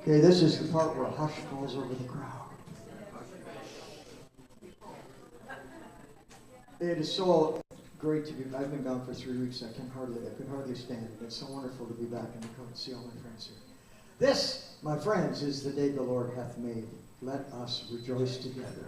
Okay, this is the part where hush falls over the crowd. It is so great to be. I've been gone for 3 weeks. I could hardly stand it. It's so wonderful to be back and to come and see all my friends here. This, my friends, is the day the Lord hath made. Let us rejoice together.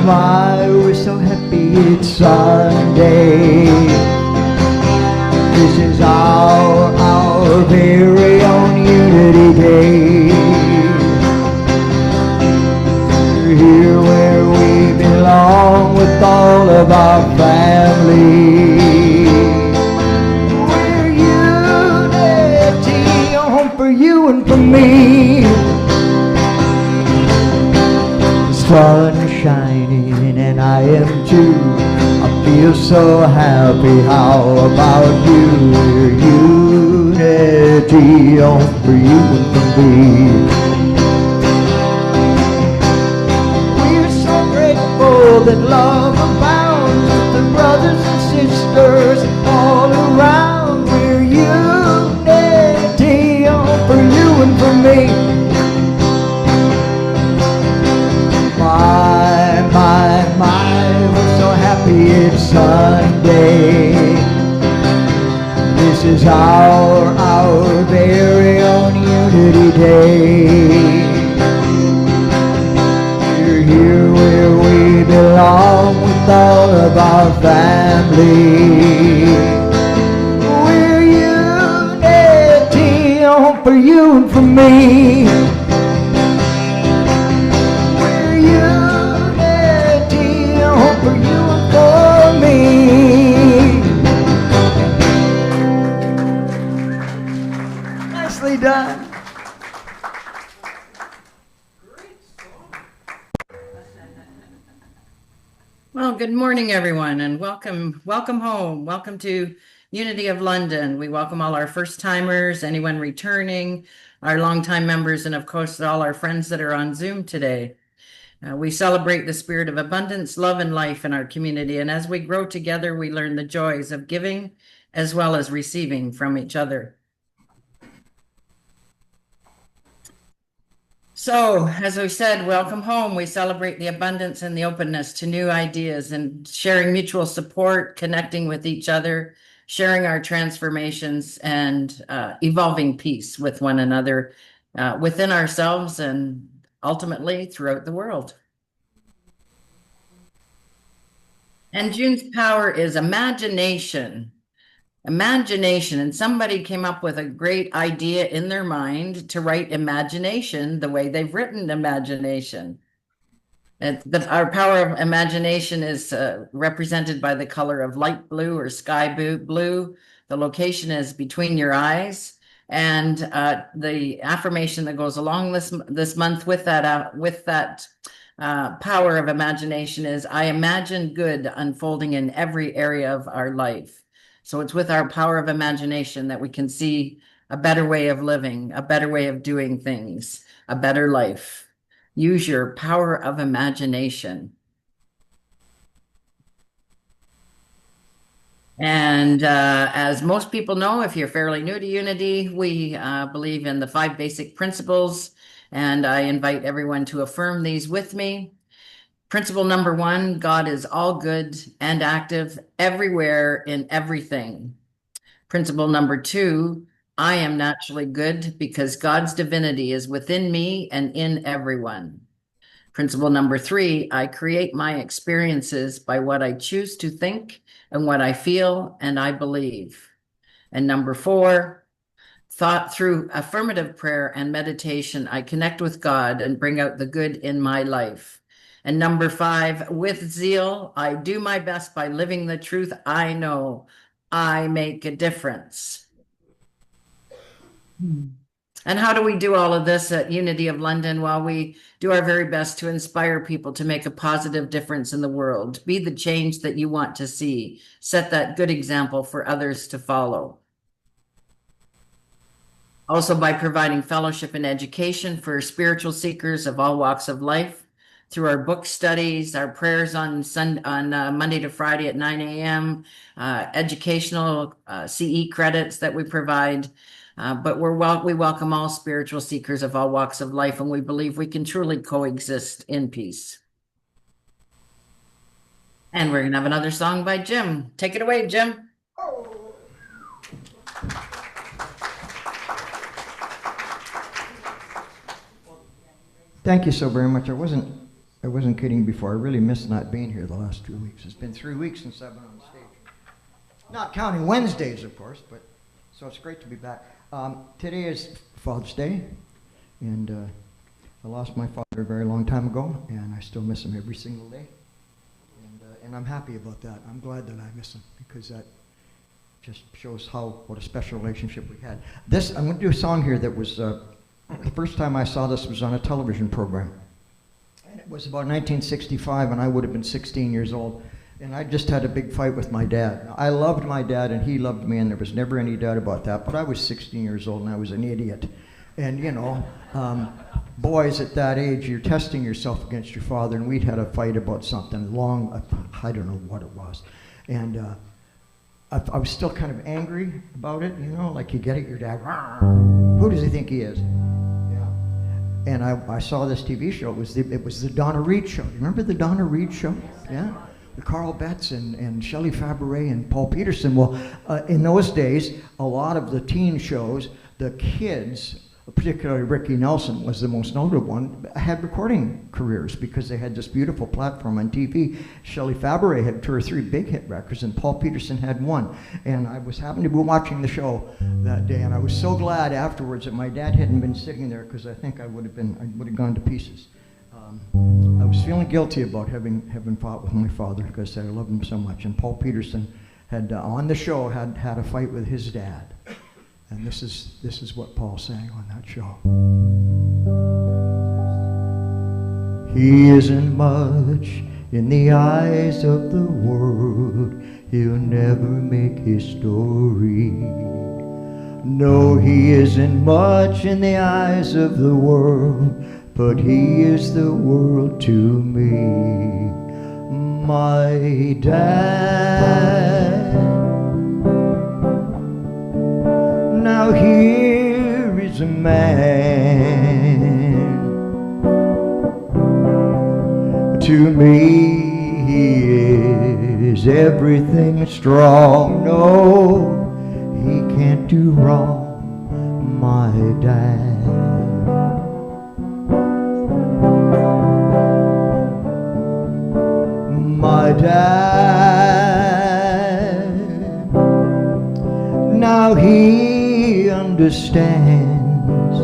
My, we're so happy it's Sunday. This is our very own Unity Day. We're here where we belong with all of our family. We're unity, a home for you and for me. Sun shining and I am too. I feel so happy. How about you? We're unity, on for you and for me. We're so grateful that love abounds with the brothers and sisters all around. We're unity, on for you and for me. My, we're so happy it's Sunday. This is our very own Unity Day. We're here where we belong with all of our family. We're unity, home for you and for me. For you and for me. Nicely done. Well, good morning, everyone, and welcome home. Welcome to Unity of London. We welcome all our first-timers, anyone returning, our longtime members, and of course, all our friends that are on Zoom today. We celebrate the spirit of abundance, love, and life in our community. And as we grow together, we learn the joys of giving as well as receiving from each other. So, as we said, welcome home. We celebrate the abundance and the openness to new ideas and sharing mutual support, connecting with each other, sharing our transformations, and evolving peace with one another, within ourselves and ultimately throughout the world. And June's power is imagination. Imagination. And somebody came up with a great idea in their mind to write imagination the way they've written imagination. Our power of imagination is represented by the color of light blue or sky blue. The location is between your eyes. And the affirmation that goes along this month with that power of imagination is, I imagine good unfolding in every area of our life. So it's with our power of imagination that we can see a better way of living, a better way of doing things, a better life. Use your power of imagination. And as most people know, if you're fairly new to Unity, we believe in the 5 basic principles, and I invite everyone to affirm these with me. Principle number 1, God is all good and active everywhere in everything. Principle number 2, I am naturally good because God's divinity is within me and in everyone. Principle number 3, I create my experiences by what I choose to think and what I feel and I believe. And number 4, thought through affirmative prayer and meditation, I connect with God and bring out the good in my life. And number 5, with zeal, I do my best by living the truth I know. I make a difference. And how do we do all of this at Unity of London? Well, we do our very best to inspire people to make a positive difference in the world. Be the change that you want to see. Set that good example for others to follow. Also by providing fellowship and education for spiritual seekers of all walks of life through our book studies, our prayers on Monday to Friday at 9 a.m., educational CE credits that we provide. But we welcome all spiritual seekers of all walks of life, and we believe we can truly coexist in peace. And we're going to have another song by Jim. Take it away, Jim. Thank you so very much. I wasn't kidding before. I really missed not being here the last 2 weeks. It's been 3 weeks since I've been on stage. Not counting Wednesdays, of course, but so it's great to be back. Today is Father's Day, and I lost my father a very long time ago, and I still miss him every single day. And I'm happy about that. I'm glad that I miss him, because that just shows what a special relationship we had. I'm going to do a song here that was, the first time I saw this was on a television program. And it was about 1965, and I would have been 16 years old. And I just had a big fight with my dad. I loved my dad, and he loved me, and there was never any doubt about that. But I was 16 years old, and I was an idiot. And, boys at that age, you're testing yourself against your father, and we'd had a fight about something long, I don't know what it was. And I was still kind of angry about it, like you get at your dad, who does he think he is? Yeah. And I saw this TV show. It was the Donna Reed show. You remember the Donna Reed show? Yeah. Carl Betts and Shelley Fabaret and Paul Peterson. Well, in those days, a lot of the teen shows, the kids, particularly Ricky Nelson was the most notable one, had recording careers because they had this beautiful platform on TV. Shelley Fabaret had 2 or 3 big hit records, and Paul Peterson had 1. And I happened to be watching the show that day, and I was so glad afterwards that my dad hadn't been sitting there, because I think I would have gone to pieces. I was feeling guilty about having fought with my father, because I loved him so much. And Paul Peterson had on the show had a fight with his dad, and this is what Paul sang on that show. He isn't much in the eyes of the world. He'll never make his story. No, he isn't much in the eyes of the world, but he is the world to me. My dad. Now here is a man. To me he is everything strong. No, he can't do wrong. My dad. My dad, now he understands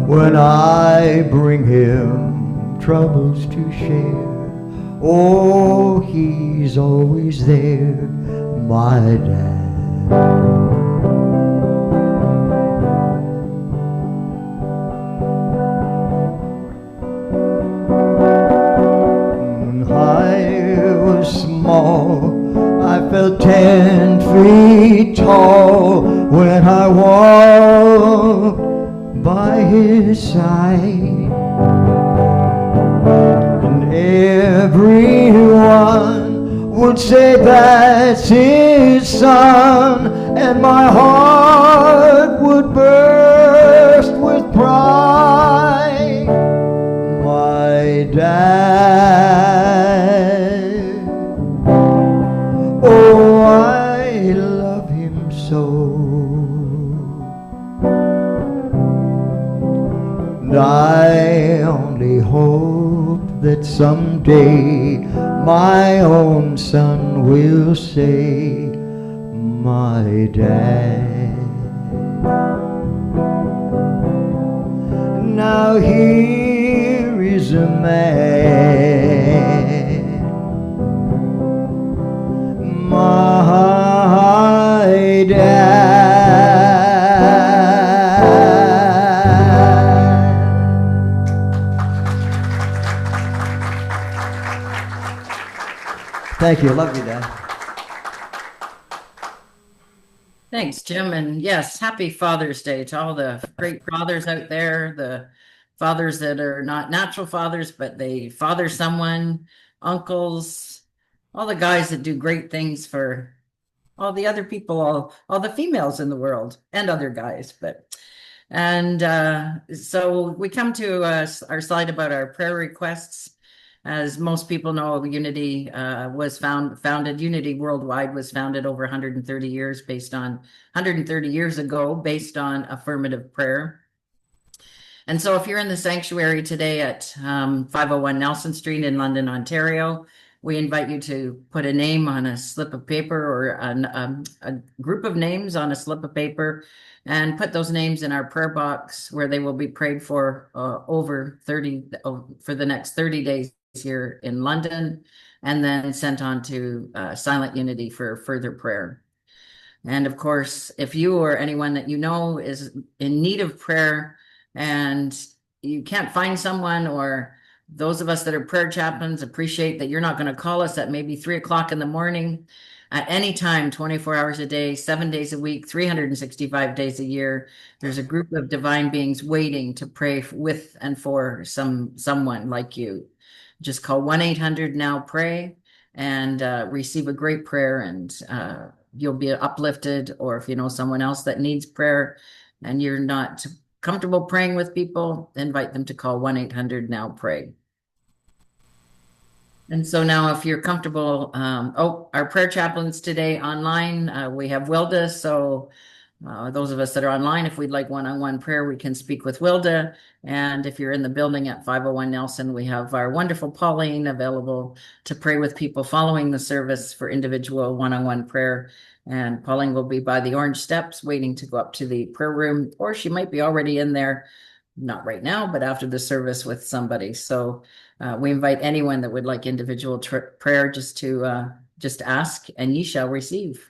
when I bring him troubles to share. Oh, he's always there, my dad. I felt 10 feet tall when I walked by his side, and everyone would say that's his son, and my heart would burst with pride. My dad. Oh, I love him so. And I only hope that someday my own son will say, my dad. Now here is a man, my dad. Thank you. Love you, Dad. Thanks, Jim. And yes, happy Father's Day to all the great fathers out there, the fathers that are not natural fathers, but they father someone, uncles, all the guys that do great things for all the other people, all the females in the world and other guys. And so we come to our slide about our prayer requests. As most people know, Unity Unity Worldwide was founded over 130 years based on 130 years ago, based on affirmative prayer. And so if you're in the sanctuary today at 501 Nelson Street in London, Ontario, we invite you to put a name on a slip of paper or a group of names on a slip of paper and put those names in our prayer box where they will be prayed for for the next 30 days here in London, and then sent on to Silent Unity for further prayer. And of course, if you or anyone that you know is in need of prayer and you can't find someone, or those of us that are prayer chaplains appreciate that you're not going to call us at maybe 3 o'clock in the morning, at any time, 24 hours a day, 7 days a week, 365 days a year, there's a group of divine beings waiting to pray with and for someone like you. Just call 1-800-NOW-PRAY and receive a great prayer, and you'll be uplifted. Or if you know someone else that needs prayer and you're not comfortable praying with people, invite them to call 1-800-NOW-PRAY. And so now if you're comfortable, our prayer chaplains today online, we have Wilda. So those of us that are online, if we'd like one-on-one prayer, we can speak with Wilda. And if you're in the building at 501 Nelson, we have our wonderful Pauline available to pray with people following the service for individual one-on-one prayer. And Pauline will be by the orange steps waiting to go up to the prayer room, or she might be already in there, not right now, but after the service with somebody. So we invite anyone that would like individual prayer just to ask, and ye shall receive.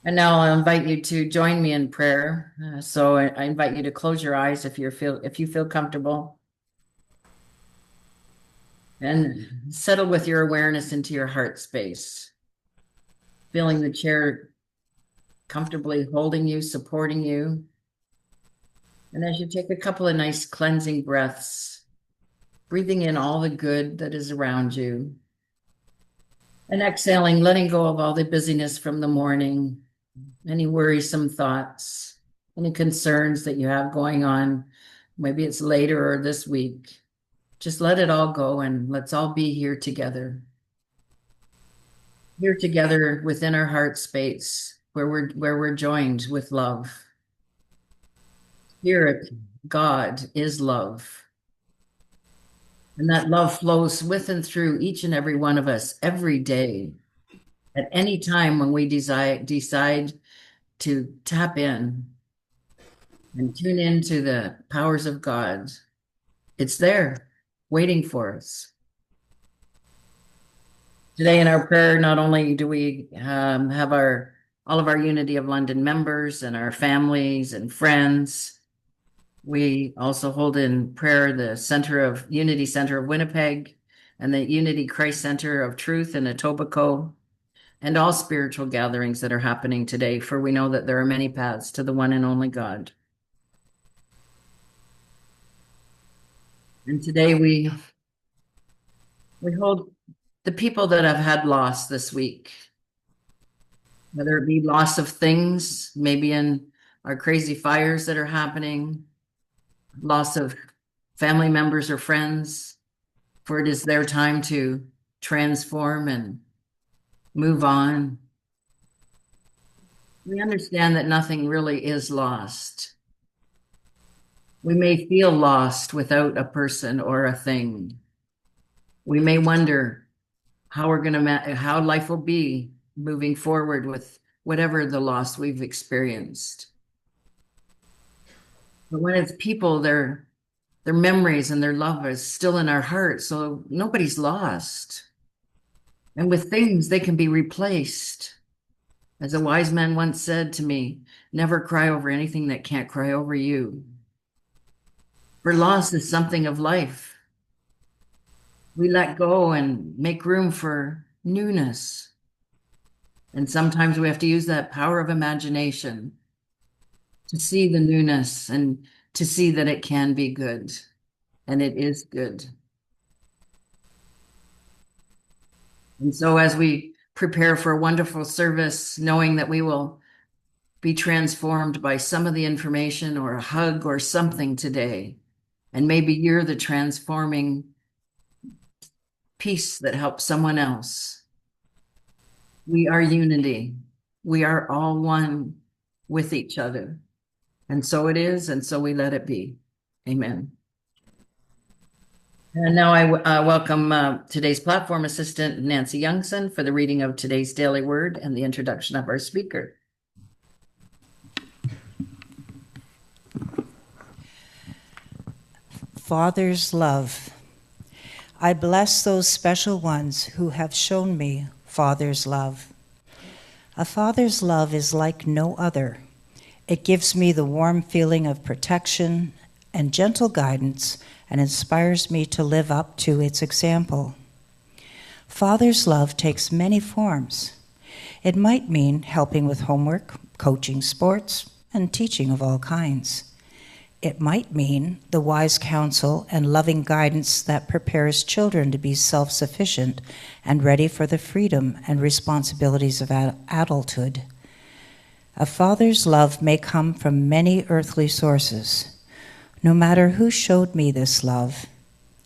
And now I'll invite you to join me in prayer. So I invite you to close your eyes if you feel comfortable, and settle with your awareness into your heart space, feeling the chair comfortably holding you, supporting you. And as you take a couple of nice cleansing breaths, breathing in all the good that is around you, and exhaling, letting go of all the busyness from the morning, any worrisome thoughts, any concerns that you have going on. Maybe it's later or this week. Just let it all go, and let's all be here together. Here together within our heart space, where we're joined with love. Spirit, God is love. And that love flows with and through each and every one of us every day. At any time when we decide to tap in and tune into the powers of God, it's there waiting for us. Today in our prayer, not only do we have all of our Unity of London members and our families and friends, we also hold in prayer the Unity Center of Winnipeg and the Unity Christ Center of Truth in Etobicoke, and all spiritual gatherings that are happening today, for we know that there are many paths to the one and only God. And today we hold the people that have had loss this week, whether it be loss of things, maybe in our crazy fires that are happening, loss of family members or friends, for it is their time to transform and move on. We understand that nothing really is lost. We may feel lost without a person or a thing. We may wonder how life will be moving forward with whatever the loss we've experienced. But when it's people, their memories and their love is still in our hearts, so nobody's lost. And with things, they can be replaced. As a wise man once said to me, never cry over anything that can't cry over you. For loss is something of life. We let go and make room for newness. And sometimes we have to use that power of imagination to see the newness and to see that it can be good. And it is good. And so as we prepare for a wonderful service, knowing that we will be transformed by some of the information or a hug or something today, and maybe you're the transforming piece that helps someone else. We are unity. We are all one with each other. And so it is, and so we let it be. Amen. And now I welcome today's platform assistant, Nancy Youngson, for the reading of today's daily word and the introduction of our speaker. Father's love. I bless those special ones who have shown me Father's love. A father's love is like no other. It gives me the warm feeling of protection and gentle guidance and inspires me to live up to its example. Father's love takes many forms. It might mean helping with homework, coaching sports, and teaching of all kinds. It might mean the wise counsel and loving guidance that prepares children to be self-sufficient and ready for the freedom and responsibilities of adulthood. A father's love may come from many earthly sources. No matter who showed me this love,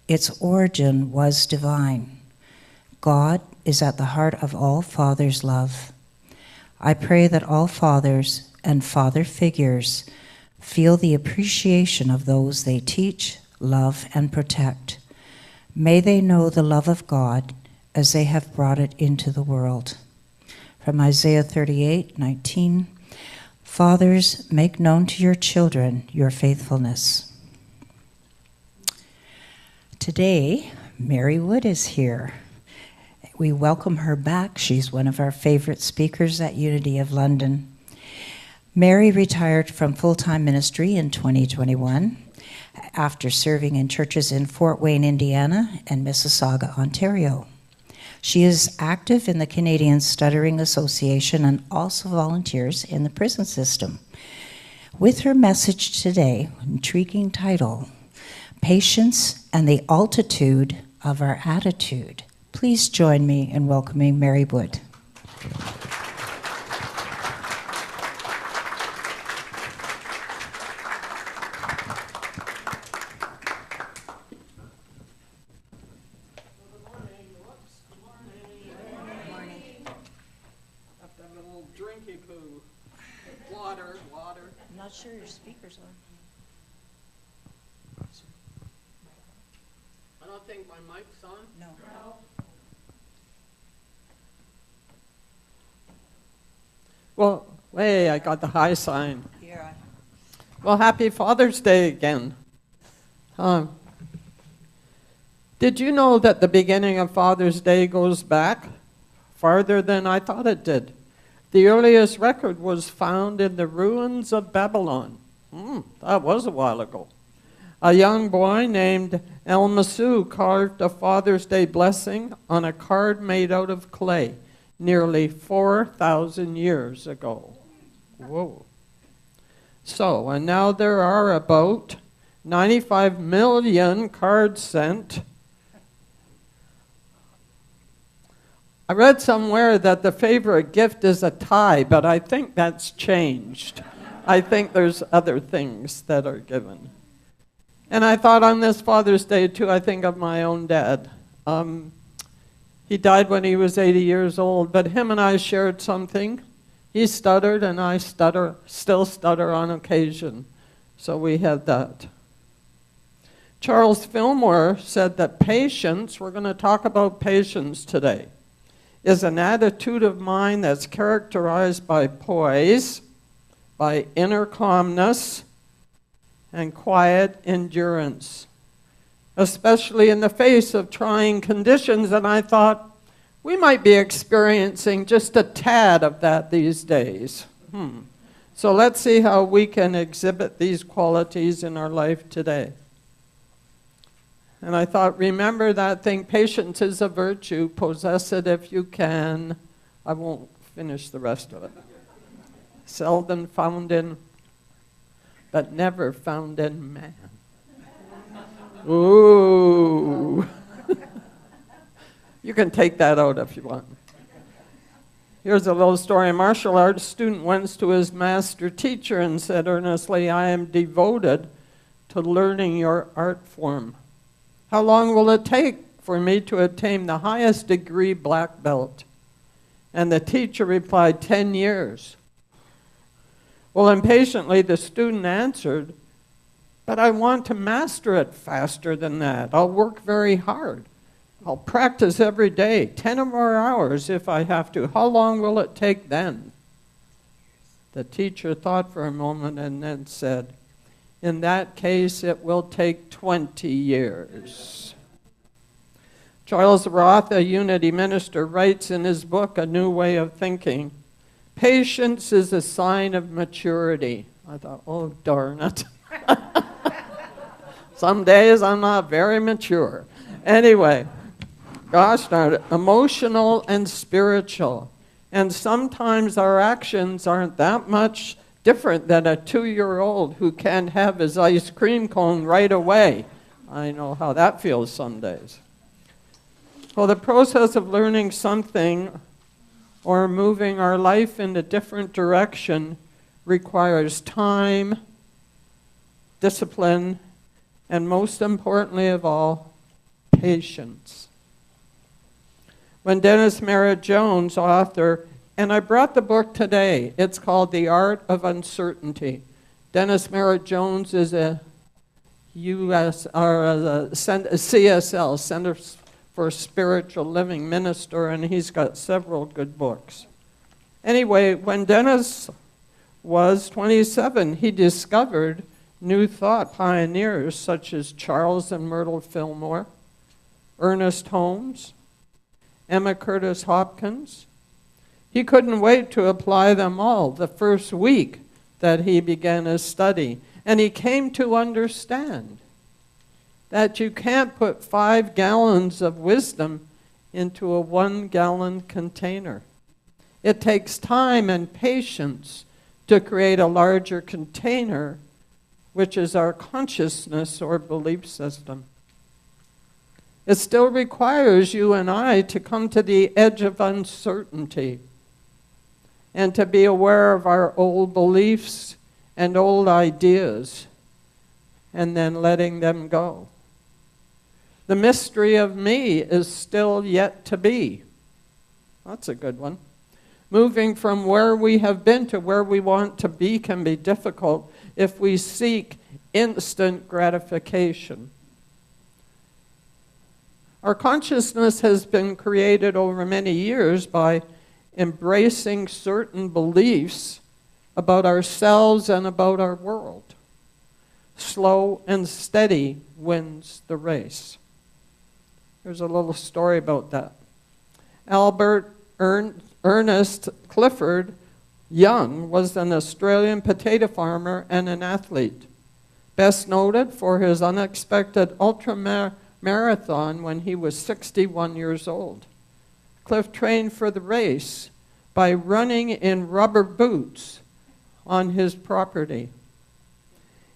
its origin was divine. God is at the heart of all fathers' love. I pray that all fathers and father figures feel the appreciation of those they teach, love, and protect. May they know the love of God as they have brought it into the world. From Isaiah 38:19, fathers, make known to your children your faithfulness. Today, Mary Wood is here. We welcome her back. She's one of our favorite speakers at Unity of London. Mary retired from full-time ministry in 2021 after serving in churches in Fort Wayne, Indiana, and Mississauga, Ontario. She is active in the Canadian Stuttering Association and also volunteers in the prison system. With her message today, intriguing title, Patience and the Altitude of Our Attitude. Please join me in welcoming Mary Wood. I'm not sure your speaker's on. I don't think my mic's on. No. Well, hey, I got the high sign. Here. Well, happy Father's Day again. Did you know that the beginning of Father's Day goes back farther than I thought it did? The earliest record was found in the ruins of Babylon. That was a while ago. A young boy named El Masu carved a Father's Day blessing on a card made out of clay nearly 4,000 years ago. Whoa. So, and now there are about 95 million cards sent. I read somewhere that the favorite gift is a tie, but I think that's changed. I think there's other things that are given. And I thought on this Father's Day, too, I think of my own dad. He died when he was 80 years old, but him and I shared something. He stuttered, and I still stutter on occasion. So we had that. Charles Fillmore said that patience, we're going to talk about patience today, is an attitude of mind that's characterized by poise, by inner calmness, and quiet endurance, especially in the face of trying conditions. And I thought, we might be experiencing just a tad of that these days. So let's see how we can exhibit these qualities in our life today. And I thought, remember that thing, patience is a virtue, possess it if you can. I won't finish the rest of it. Seldom found in, but never found in man. Ooh. You can take that out if you want. Here's a little story. A martial arts student went to his master teacher and said earnestly, I am devoted to learning your art form. How long will it take for me to attain the highest degree black belt? And the teacher replied, 10 years. Well, impatiently the student answered, but I want to master it faster than that. I'll work very hard. I'll practice every day, 10 or more hours if I have to. How long will it take then? The teacher thought for a moment and then said, in that case, it will take 20 years. Charles Roth, a Unity minister, writes in his book, A New Way of Thinking, patience is a sign of maturity. I thought, oh, darn it. Some days I'm not very mature. Anyway, gosh darn it, emotional and spiritual. And sometimes our actions aren't that much different than a 2-year-old who can't have his ice cream cone right away. I know how that feels some days. Well, the process of learning something or moving our life in a different direction requires time, discipline, and most importantly of all, patience. When Dennis Merritt Jones, author, and I brought the book today. It's called The Art of Uncertainty. Dennis Merritt Jones is a CSL, Center for Spiritual Living minister, and he's got several good books. Anyway, when Dennis was 27, he discovered New Thought pioneers such as Charles and Myrtle Fillmore, Ernest Holmes, Emma Curtis Hopkins. He couldn't wait to apply them all the first week that he began his study. And he came to understand that you can't put 5 gallons of wisdom into a 1-gallon container. It takes time and patience to create a larger container, which is our consciousness or belief system. It still requires you and I to come to the edge of uncertainty and to be aware of our old beliefs and old ideas, and then letting them go. The mystery of me is still yet to be. That's a good one. Moving from where we have been to where we want to be can be difficult if we seek instant gratification. Our consciousness has been created over many years by embracing certain beliefs about ourselves and about our world. Slow and steady wins the race. There's a little story about that. Albert Ernest Clifford Young was an Australian potato farmer and an athlete, best noted for his unexpected ultramarathon when he was 61 years old. Cliff trained for the race by running in rubber boots on his property.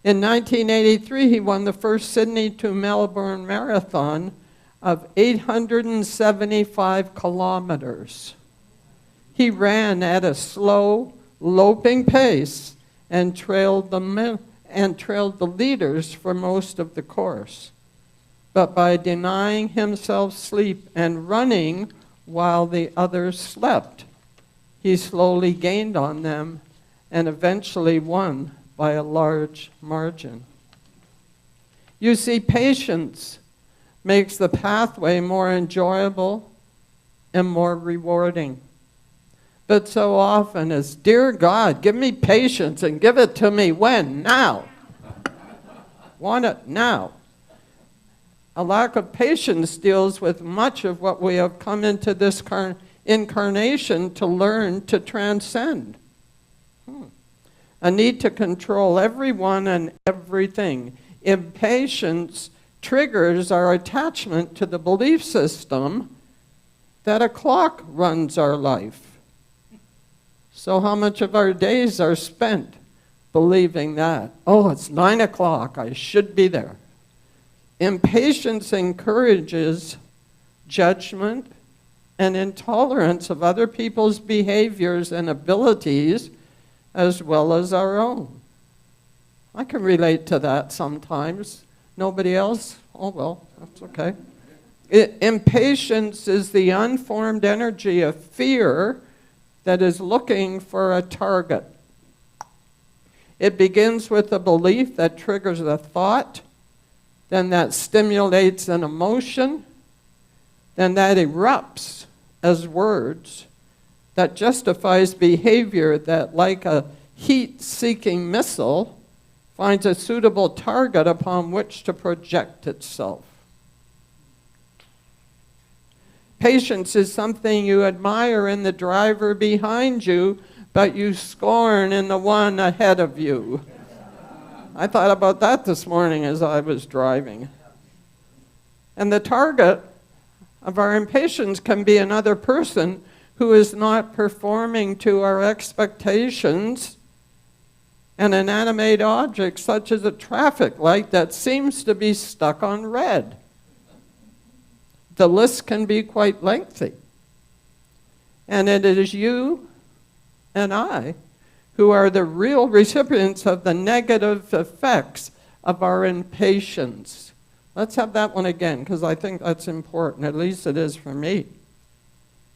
In 1983, he won the first Sydney to Melbourne marathon of 875 kilometers. He ran at a slow, loping pace and trailed the leaders for most of the course. But by denying himself sleep and running while the others slept, he slowly gained on them and eventually won by a large margin. You see, patience makes the pathway more enjoyable and more rewarding. But so often it's, dear God, give me patience and give it to me when? Now. Want it now. A lack of patience deals with much of what we have come into this incarnation to learn to transcend. A need to control everyone and everything. Impatience triggers our attachment to the belief system that a clock runs our life. So how much of our days are spent believing that? Oh, it's 9 o'clock, I should be there. Impatience encourages judgment and intolerance of other people's behaviors and abilities as well as our own. I can relate to that sometimes. Nobody else? Oh, well, that's okay. Impatience is the unformed energy of fear that is looking for a target. It begins with a belief that triggers a thought, then that stimulates an emotion, then that erupts as words that justifies behavior that, like a heat-seeking missile, finds a suitable target upon which to project itself. Patience is something you admire in the driver behind you, but you scorn in the one ahead of you. I thought about that this morning as I was driving. And the target of our impatience can be another person who is not performing to our expectations, and an inanimate object such as a traffic light that seems to be stuck on red. The list can be quite lengthy. And it is you and I who are the real recipients of the negative effects of our impatience. Let's have that one again, because I think that's important. At least it is for me.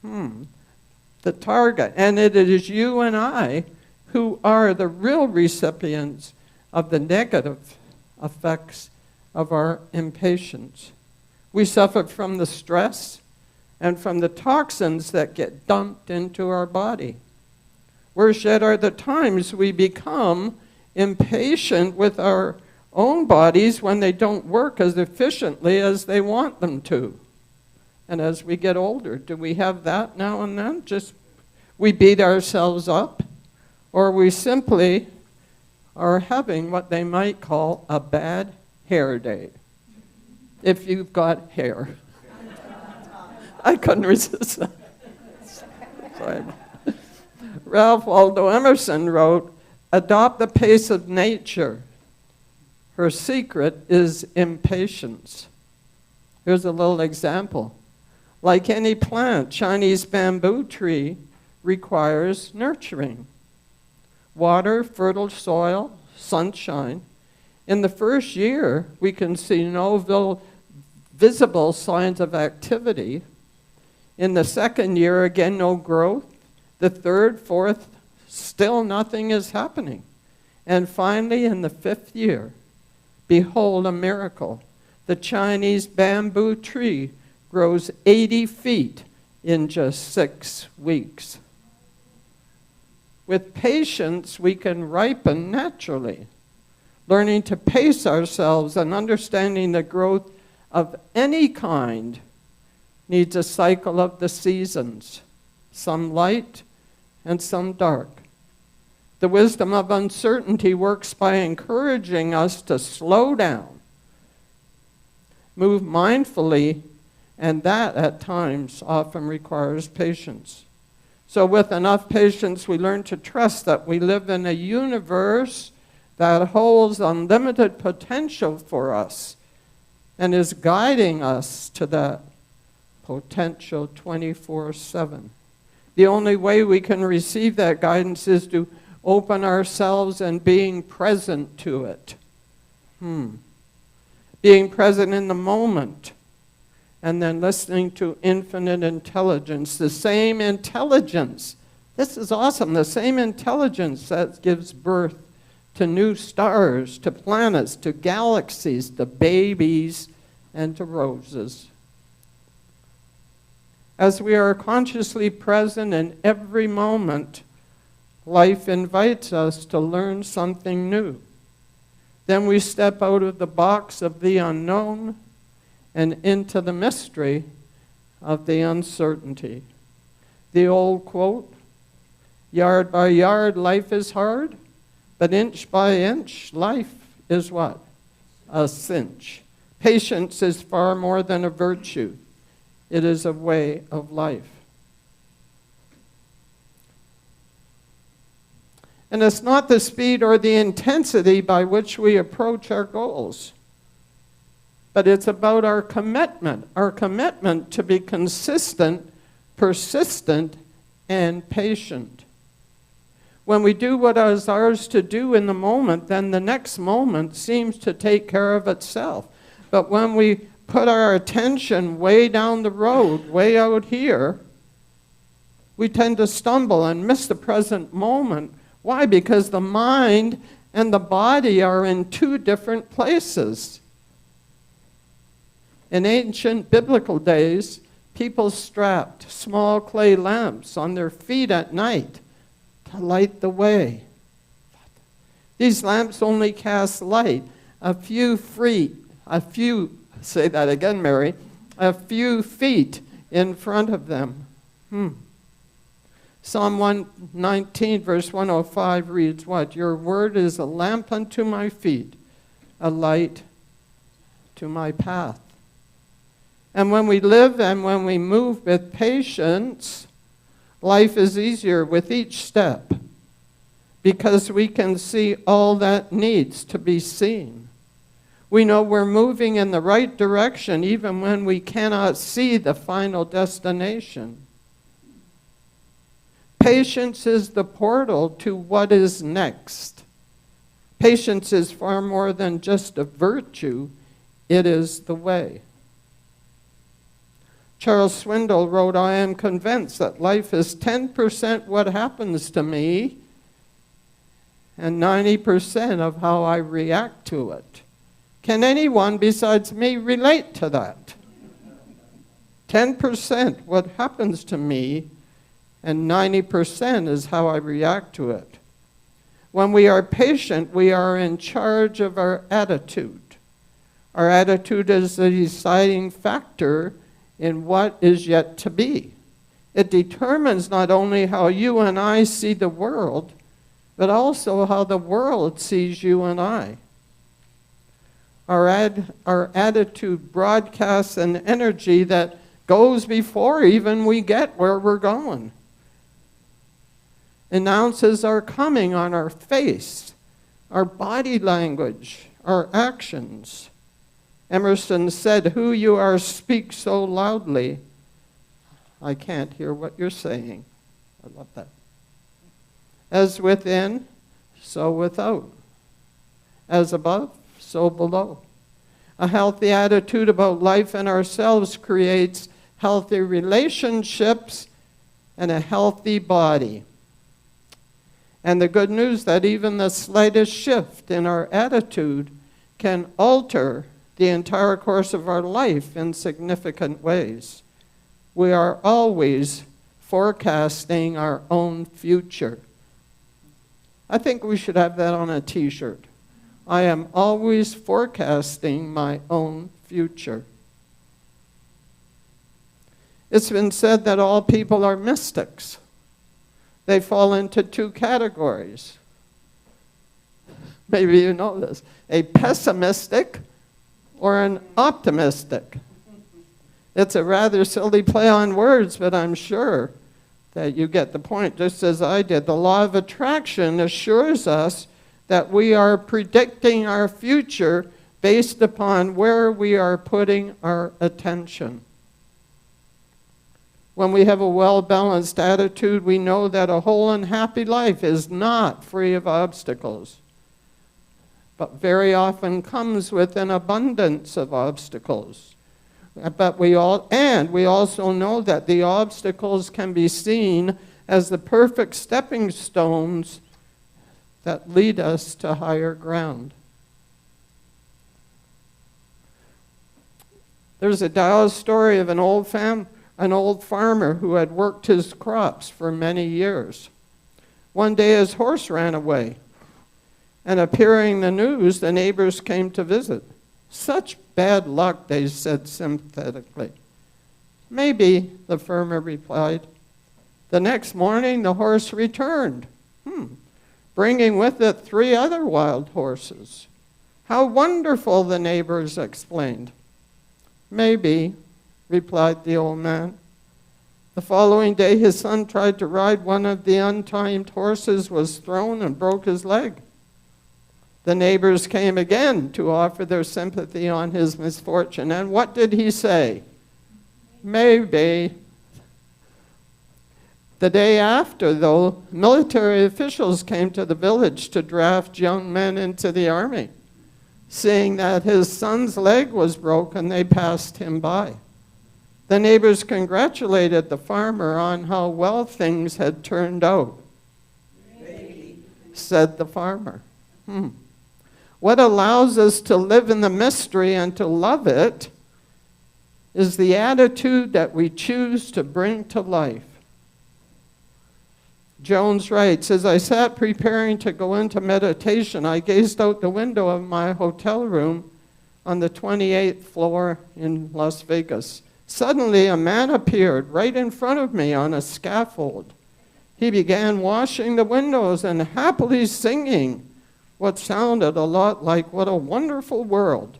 The target. And it is you and I who are the real recipients of the negative effects of our impatience. We suffer from the stress and from the toxins that get dumped into our body. Worse yet are the times we become impatient with our own bodies when they don't work as efficiently as they want them to. And as we get older, do we have that now and then? Just we beat ourselves up? Or we simply are having what they might call a bad hair day. If you've got hair. I couldn't resist that. Sorry. Ralph Waldo Emerson wrote, "Adopt the pace of nature. Her secret is impatience." Here's a little example. Like any plant, Chinese bamboo tree requires nurturing. Water, fertile soil, sunshine. In the first year, we can see no visible signs of activity. In the second year, again, no growth. The third, fourth, still nothing is happening. And finally, in the fifth year, behold a miracle. The Chinese bamboo tree grows 80 feet in just 6 weeks. With patience, we can ripen naturally. Learning to pace ourselves and understanding the growth of any kind needs a cycle of the seasons, some light and some dark. The wisdom of uncertainty works by encouraging us to slow down, move mindfully, and that at times often requires patience. So with enough patience, we learn to trust that we live in a universe that holds unlimited potential for us and is guiding us to that potential 24/7. The only way we can receive that guidance is to open ourselves and being present to it. Being present in the moment, and then listening to infinite intelligence. The same intelligence, this is awesome, the same intelligence that gives birth to new stars, to planets, to galaxies, to babies, and to roses. As we are consciously present in every moment, life invites us to learn something new. Then we step out of the box of the unknown and into the mystery of the uncertainty. The old quote, yard by yard, life is hard, but inch by inch, life is what? A cinch. Patience is far more than a virtue. It is a way of life. And it's not the speed or the intensity by which we approach our goals, but it's about our commitment to be consistent, persistent, and patient. When we do what is ours to do in the moment, then the next moment seems to take care of itself. But when we put our attention way down the road, way out here, we tend to stumble and miss the present moment. Why? Because the mind and the body are in two different places. In ancient biblical days, people strapped small clay lamps on their feet at night to light the way. These lamps only cast light a few feet in front of them. Psalm 119, verse 105 reads what? Your word is a lamp unto my feet, a light to my path. And when we live and when we move with patience, life is easier with each step because we can see all that needs to be seen. We know we're moving in the right direction even when we cannot see the final destination. Patience is the portal to what is next. Patience is far more than just a virtue. It is the way. Charles Swindoll wrote, I am convinced that life is 10% what happens to me and 90% of how I react to it. Can anyone besides me relate to that? 10% what happens to me and 90% is how I react to it. When we are patient, we are in charge of our attitude. Our attitude is the deciding factor in what is yet to be. It determines not only how you and I see the world, but also how the world sees you and I. Our attitude broadcasts an energy that goes before even we get where we're going. Announces our coming on our face, our body language, our actions. Emerson said, who you are speaks so loudly, I can't hear what you're saying. I love that. As within, so without. As above, so below. A healthy attitude about life and ourselves creates healthy relationships and a healthy body. And the good news that even the slightest shift in our attitude can alter the entire course of our life in significant ways. We are always forecasting our own future. I think we should have that on a t-shirt. I am always forecasting my own future. It's been said that all people are mystics. They fall into two categories. Maybe you know this. A pessimistic or an optimistic. It's a rather silly play on words, but I'm sure that you get the point, just as I did. The law of attraction assures us that we are predicting our future based upon where we are putting our attention. When we have a well-balanced attitude, we know that a whole and happy life is not free of obstacles, but very often comes with an abundance of obstacles. But we also know that the obstacles can be seen as the perfect stepping stones that lead us to higher ground. There's a Taoist story of an old an old farmer who had worked his crops for many years. One day his horse ran away, and appearing the news, the neighbors came to visit. "Such bad luck," they said sympathetically. "Maybe," the farmer replied. The next morning, the horse returned, bringing with it 3 other wild horses. "How wonderful," the neighbors exclaimed. "Maybe," replied the old man. The following day, his son tried to ride one of the untamed horses, was thrown and broke his leg. The neighbors came again to offer their sympathy on his misfortune. And what did he say? "Maybe." The day after, though, military officials came to the village to draft young men into the army. Seeing that his son's leg was broken, they passed him by. The neighbors congratulated the farmer on how well things had turned out. "Maybe," said the farmer. What allows us to live in the mystery and to love it is the attitude that we choose to bring to life. Jones writes, "As I sat preparing to go into meditation, I gazed out the window of my hotel room on the 28th floor in Las Vegas. Suddenly, a man appeared right in front of me on a scaffold. He began washing the windows and happily singing what sounded a lot like 'What a Wonderful World'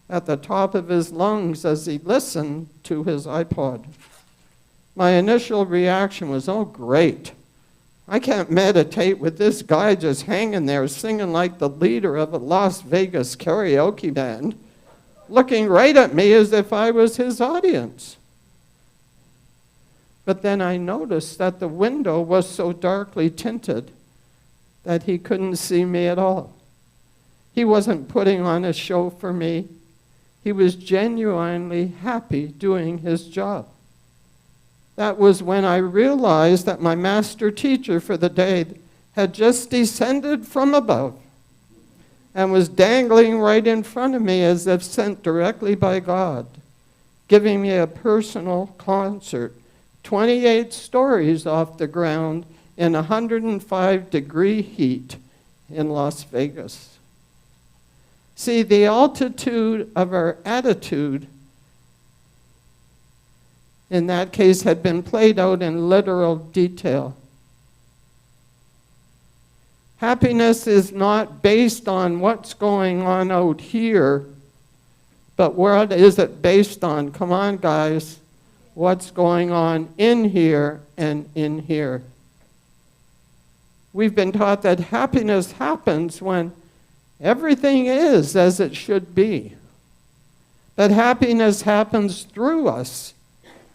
at the top of his lungs as he listened to his iPod. My initial reaction was, 'Oh, great. I can't meditate with this guy just hanging there singing like the leader of a Las Vegas karaoke band, looking right at me as if I was his audience.' But then I noticed that the window was so darkly tinted that he couldn't see me at all. He wasn't putting on a show for me. He was genuinely happy doing his job. That was when I realized that my master teacher for the day had just descended from above and was dangling right in front of me as if sent directly by God, giving me a personal concert, 28 stories off the ground in 105-degree heat in Las Vegas. See, the altitude of our attitude in that case had been played out in literal detail. Happiness is not based on what's going on out here, but what is it based on? Come on, guys. What's going on in here and in here? We've been taught that happiness happens when everything is as it should be. That happiness happens through us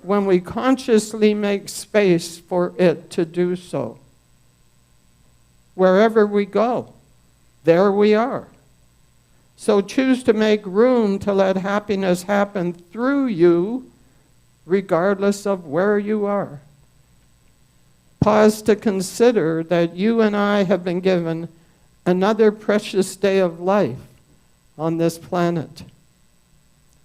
when we consciously make space for it to do so. Wherever we go, there we are. So choose to make room to let happiness happen through you, regardless of where you are. Pause to consider that you and I have been given another precious day of life on this planet.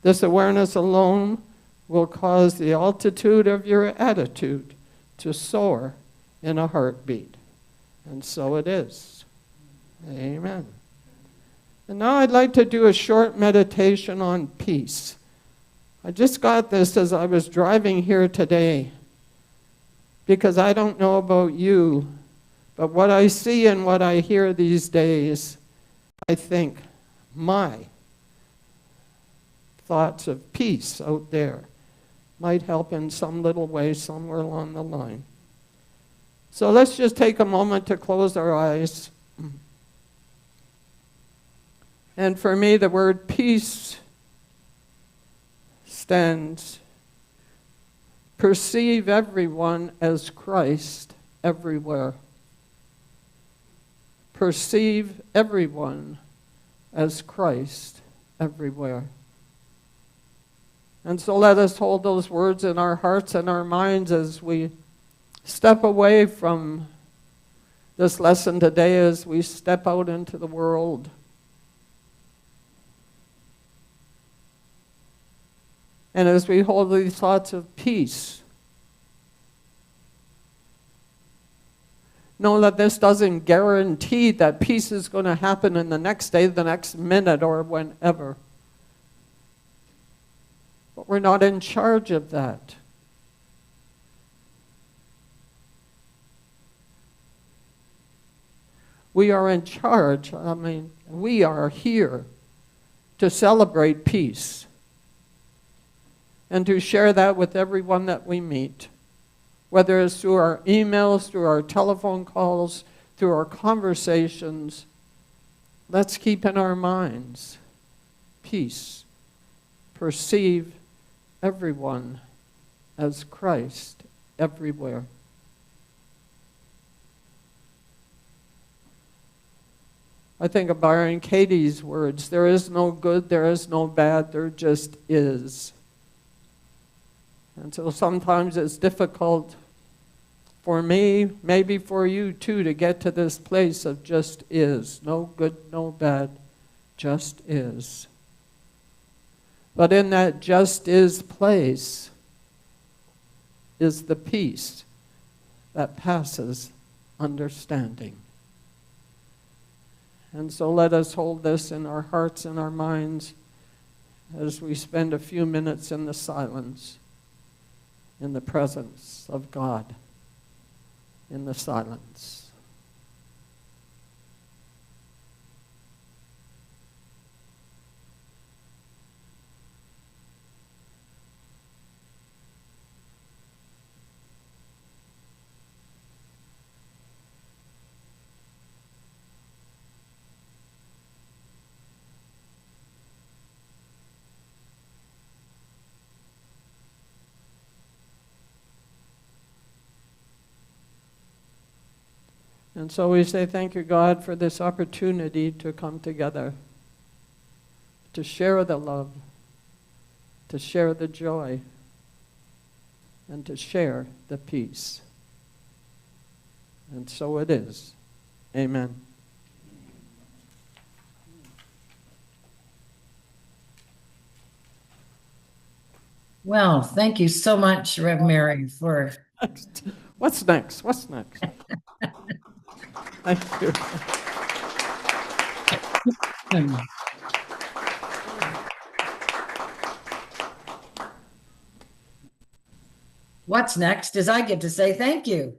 This awareness alone will cause the altitude of your attitude to soar in a heartbeat. And so it is. Amen. And now I'd like to do a short meditation on peace. I just got this as I was driving here today, because I don't know about you, but what I see and what I hear these days, I think, my thoughts of peace out there might help in some little way somewhere along the line. So let's just take a moment to close our eyes. And for me, the word peace stands, perceive everyone as Christ everywhere. Perceive everyone as Christ everywhere. And so let us hold those words in our hearts and our minds as we step away from this lesson today, as we step out into the world. And as we hold these thoughts of peace, know that this doesn't guarantee that peace is going to happen in the next day, the next minute, or whenever. But we're not in charge of that. We are in charge. We are here to celebrate peace and to share that with everyone that we meet, whether it's through our emails, through our telephone calls, through our conversations. Let's keep in our minds peace. Perceive everyone as Christ everywhere. I think of Byron Katie's words, there is no good, there is no bad, there just is. And so sometimes it's difficult for me, maybe for you too, to get to this place of just is. No good, no bad, just is. But in that just is place is the peace that passes understanding. And so let us hold this in our hearts and our minds as we spend a few minutes in the silence, in the presence of God, in the silence. And so we say, thank you, God, for this opportunity to come together, to share the love, to share the joy, and to share the peace. And so it is. Amen. Well, thank you so much, Rev Mary, for... What's next? What's next? Thank you. What's next is I get to say thank you.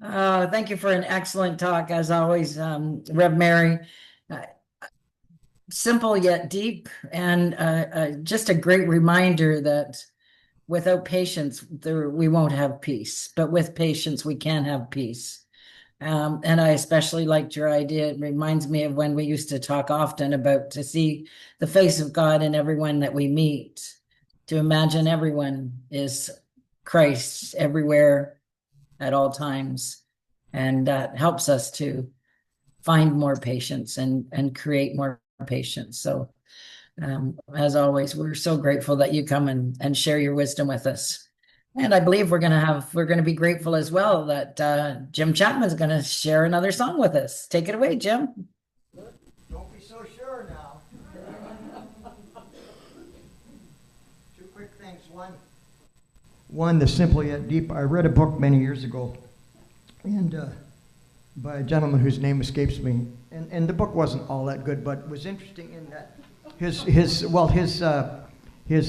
Thank you for an excellent talk, as always, Rev Mary. Simple yet deep, and just a great reminder that without patience, we won't have peace. But with patience, we can have peace. And I especially liked your idea. It reminds me of when we used to talk often about to see the face of God in everyone that we meet, to imagine everyone is Christ everywhere at all times. And that helps us to find more patience and create more patience. So as always, we're so grateful that you come and share your wisdom with us. And I believe we're going to be grateful as well that Jim Chapman's going to share another song with us. Take it away, Jim. Don't be so sure now. Two quick things. One, the simple yet deep. I read a book many years ago, and by a gentleman whose name escapes me. And the book wasn't all that good, but it was interesting in that his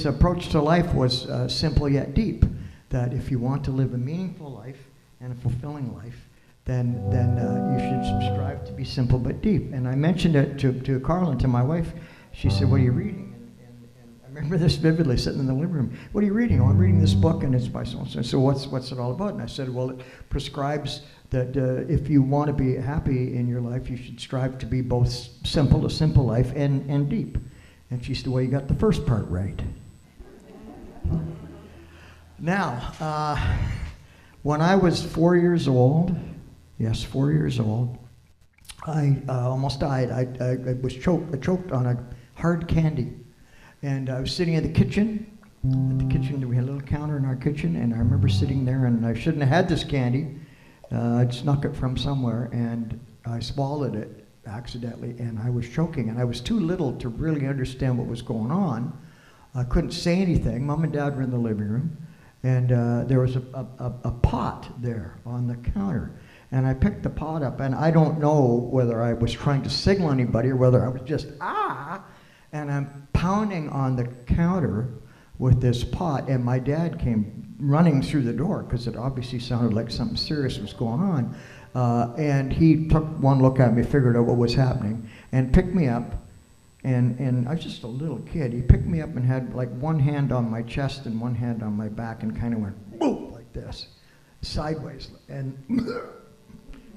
approach to life was simple yet deep. That if you want to live a meaningful life and a fulfilling life, then you should strive to be simple but deep. And I mentioned it to Carl and to my wife. She said, "What are you reading?" And I remember this vividly, sitting in the living room. "What are you reading?" "Oh, I'm reading this book, and it's by so-and-so." So what's it all about? And I said, "Well, it prescribes that if you want to be happy in your life, you should strive to be both simple, a simple life, and deep." And she said, "Well, you got the first part right." Now, when I was 4 years old, yes, 4 years old, I almost died. I was choked on a hard candy. And I was sitting in the kitchen. At the kitchen, we had a little counter in our kitchen, and I remember sitting there, and I shouldn't have had this candy. I snuck it from somewhere, and I swallowed it accidentally, and I was choking, and I was too little to really understand what was going on. I couldn't say anything. Mom and Dad were in the living room, and there was a pot there on the counter. And I picked the pot up, and I don't know whether I was trying to signal anybody or whether I was just, and I'm pounding on the counter with this pot, and my dad came running through the door because it obviously sounded like something serious was going on. And he took one look at me, figured out what was happening, and picked me up. And I was just a little kid. He picked me up and had like one hand on my chest and one hand on my back and kind of went boom like this, sideways, and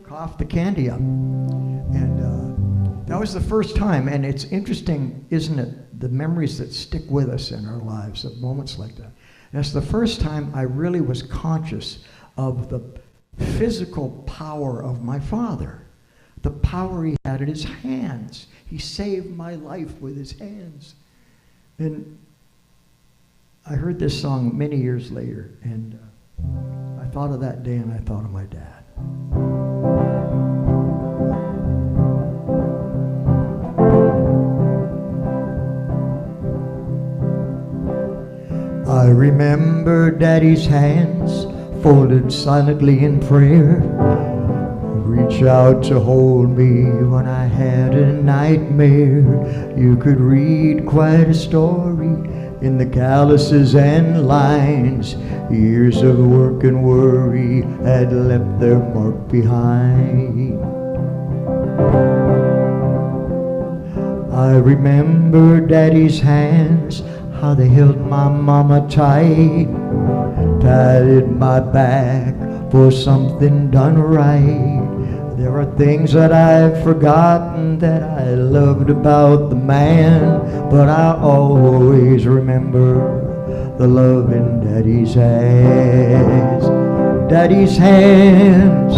coughed the candy up. And that was the first time. And it's interesting, isn't it, the memories that stick with us in our lives at moments like that. That's the first time I really was conscious of the physical power of my father, the power he had in his hands. He saved my life with his hands. And I heard this song many years later, and I thought of that day and I thought of my dad. I remember Daddy's hands folded silently in prayer, reach out to hold me when I had a nightmare. You could read quite a story in the calluses and lines. Years of work and worry had left their mark behind. I remember Daddy's hands, how they held my mama tight, tied my back for something done right. There are things that I've forgotten that I loved about the man, but I always remember the love in Daddy's hands. Daddy's hands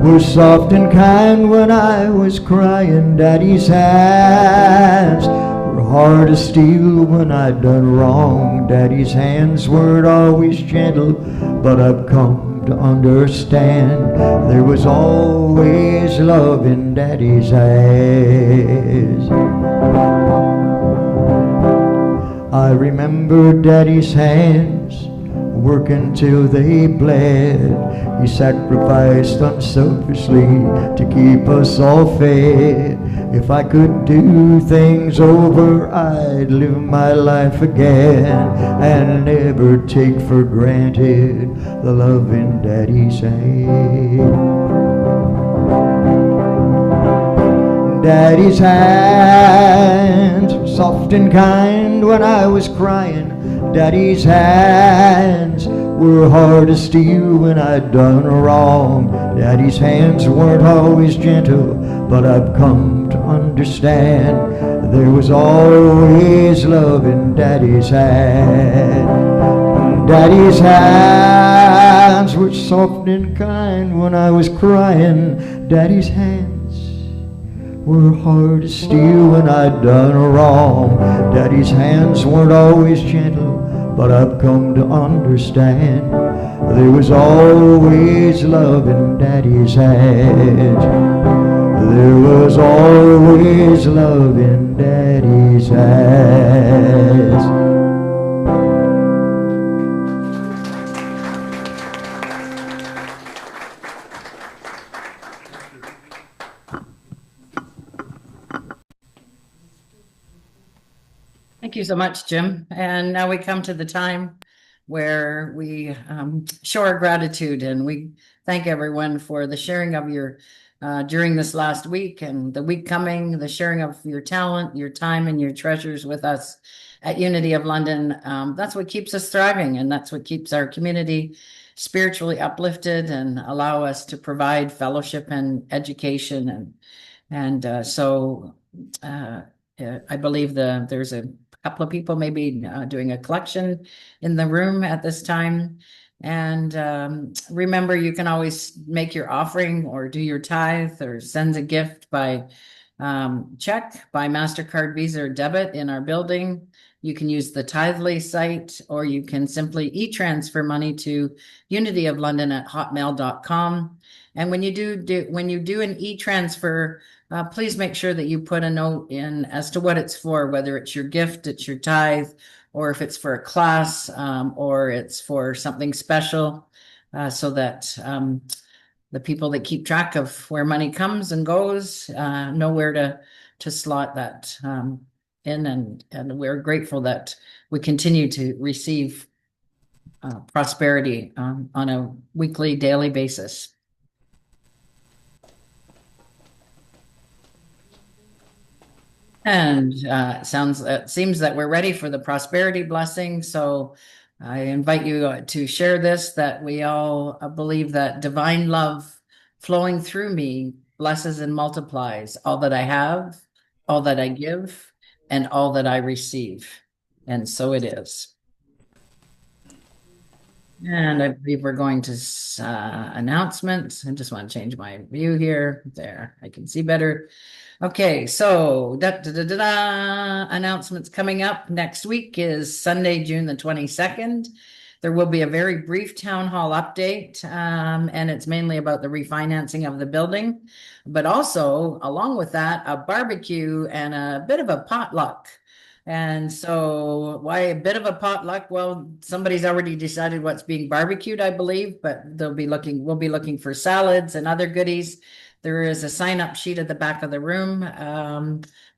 were soft and kind when I was crying. Daddy's hands were hard as steel when I'd done wrong. Daddy's hands weren't always gentle, but I've come to understand there was always love in Daddy's hands. I remember Daddy's hands working till they bled. He sacrificed unselfishly to keep us all fed. If I could do things over, I'd live my life again and never take for granted the love in Daddy's hand. Daddy's hands were soft and kind when I was crying. Daddy's hands were hard as steel when I'd done wrong. Daddy's hands weren't always gentle, but I've come to understand there was always love in Daddy's hand. Daddy's hands were soft and kind when I was crying. Daddy's hands were hard as steel when I'd done wrong. Daddy's hands weren't always gentle, but I've come to understand there was always love in Daddy's hands. There was always love in Daddy's hands. Thank you so much, Jim. And now we come to the time where we show our gratitude, and we thank everyone for the sharing of your during this last week and the week coming, the sharing of your talent, your time, and your treasures with us at Unity of London. That's what keeps us thriving, and that's what keeps our community spiritually uplifted and allow us to provide fellowship and education. So I believe there's a couple of people maybe doing a collection in the room at this time. And remember, you can always make your offering or do your tithe or send a gift by check, by MasterCard, Visa, or debit in our building. You can use the Tithely site, or you can simply e-transfer money to unityoflondon@hotmail.com. And when you do an e-transfer, please make sure that you put a note in as to what it's for, whether it's your gift, it's your tithe, or if it's for a class, or it's for something special, so that the people that keep track of where money comes and goes know where to slot that in, and we're grateful that we continue to receive prosperity on a weekly, daily basis. And it seems that we're ready for the prosperity blessing. So I invite you to share this, that we all believe that divine love flowing through me blesses and multiplies all that I have, all that I give, and all that I receive. And so it is. And I believe we're going to announcements. I just want to change my view here. There, I can see better. Okay, so announcements coming up next week is Sunday, June the 22nd. There will be a very brief town hall update, and it's mainly about the refinancing of the building, but also along with that, a barbecue and a bit of a potluck. And so why a bit of a potluck? Well, somebody's already decided what's being barbecued, I believe, but we'll be looking for salads and other goodies. There is a sign-up sheet at the back of the room,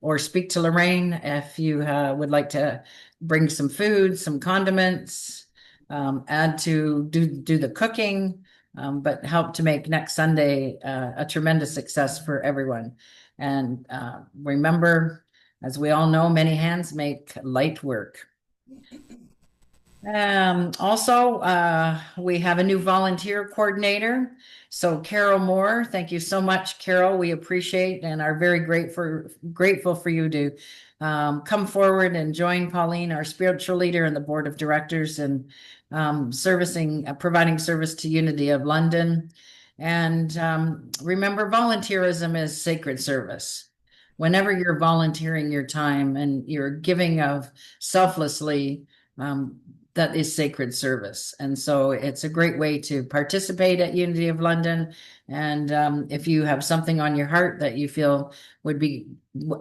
or speak to Lorraine if you would like to bring some food, some condiments, add to do the cooking, but help to make next Sunday a tremendous success for everyone. And remember, as we all know, many hands make light work. Also, we have a new volunteer coordinator. So Carol Moore, thank you so much, Carol. We appreciate and are very grateful for you to come forward and join Pauline, our spiritual leader, and the board of directors, and providing service to Unity of London. And remember, volunteerism is sacred service. Whenever you're volunteering your time and you're giving of selflessly, that is sacred service. And so it's a great way to participate at Unity of London. And if you have something on your heart that you feel would be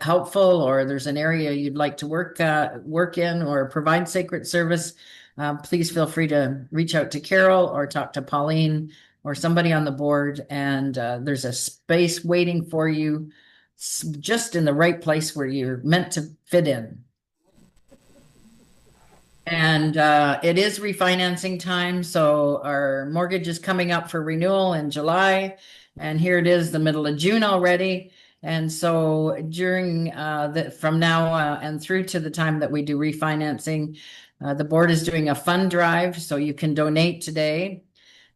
helpful, or there's an area you'd like to work in or provide sacred service, please feel free to reach out to Carol or talk to Pauline or somebody on the board. And there's a space waiting for you, just in the right place where you're meant to fit in. And it is refinancing time, so our mortgage is coming up for renewal in July, and here it is the middle of June already. And so during from now and through to the time that we do refinancing, the board is doing a fund drive, so you can donate today.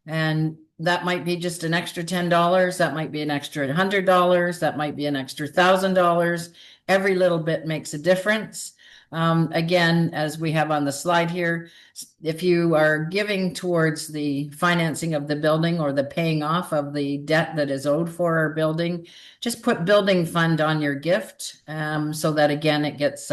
And that might be just an extra $10. That might be an extra $100. That might be an extra $1,000. Every little bit makes a difference. Again, as we have on the slide here, if you are giving towards the financing of the building or the paying off of the debt that is owed for our building, just put building fund on your gift, so that again, it gets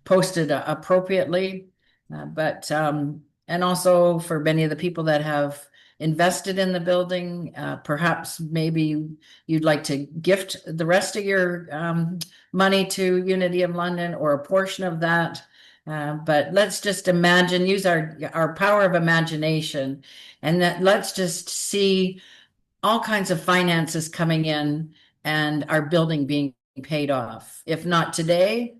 posted appropriately. And also for many of the people that have invested in the building, perhaps maybe you'd like to gift the rest of your money to Unity of London or a portion of that. But let's just imagine, use our power of imagination, and that let's just see all kinds of finances coming in and our building being paid off, if not today,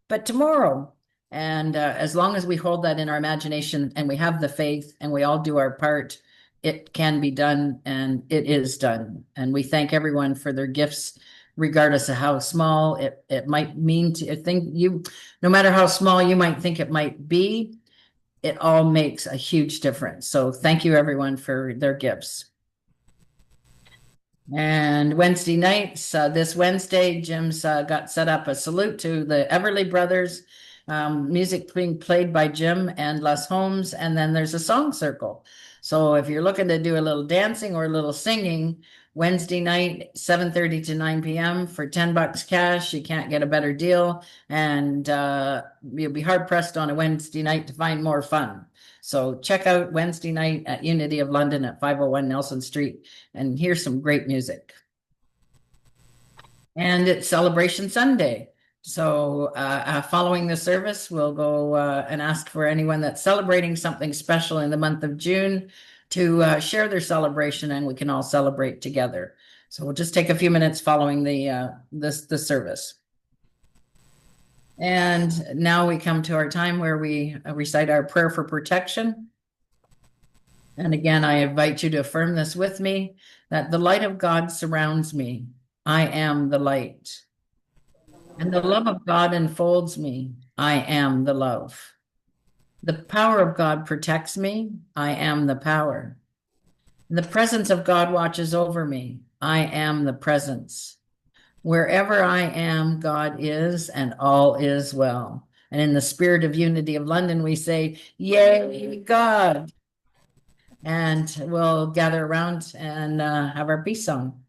but tomorrow. And as long as we hold that in our imagination and we have the faith and we all do our part, it can be done, and it is done. And we thank everyone for their gifts, regardless of how small it might mean to think you, no matter how small you might think it might be, it all makes a huge difference. So thank you everyone for their gifts. And Wednesday nights, this Wednesday, Jim's got set up a salute to the Everly Brothers, music being played by Jim and Les Holmes, and then there's a song circle. So if you're looking to do a little dancing or a little singing, Wednesday night, 7:30 to 9 p.m. for $10 cash, you can't get a better deal. And you'll be hard pressed on a Wednesday night to find more fun. So check out Wednesday night at Unity of London at 501 Nelson Street and hear some great music. And it's Celebration Sunday. So following the service, we'll go and ask for anyone that's celebrating something special in the month of June to share their celebration, and we can all celebrate together. So we'll just take a few minutes following the service. And now we come to our time where we recite our prayer for protection. And again, I invite you to affirm this with me, that the light of God surrounds me. I am the light. And the love of God enfolds me. I am the love. The power of God protects me. I am the power. The presence of God watches over me. I am the presence. Wherever I am, God is, and all is well. And in the spirit of Unity of London, we say, yay, God. And we'll gather around and have our peace song.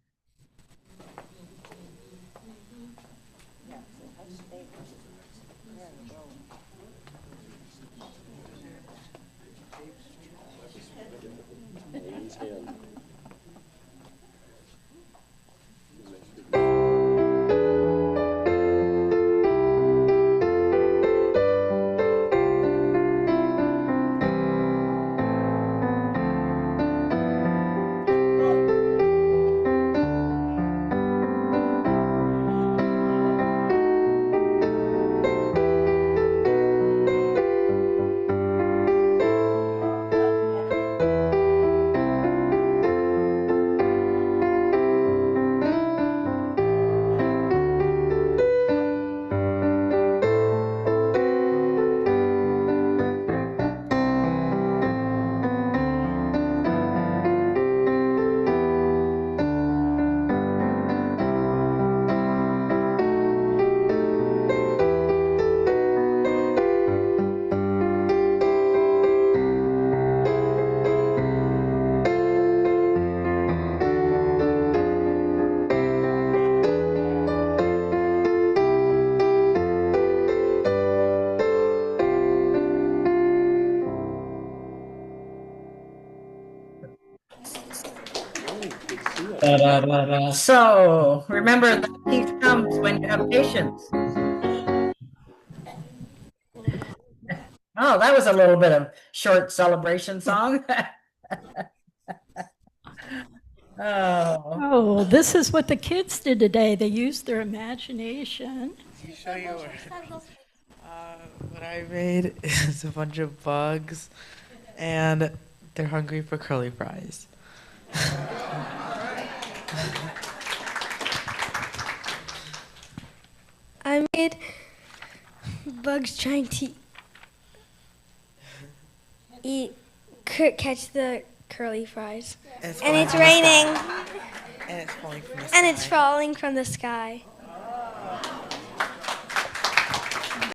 So remember that peace comes when you have patience. Oh, that was a little bit of short celebration song. Oh, this is what the kids did today. They used their imagination. Let me show you what I made is a bunch of bugs, and they're hungry for curly fries. I made bugs trying to catch the curly fries. And it's raining. And it's falling from the sky. And it's falling from the sky.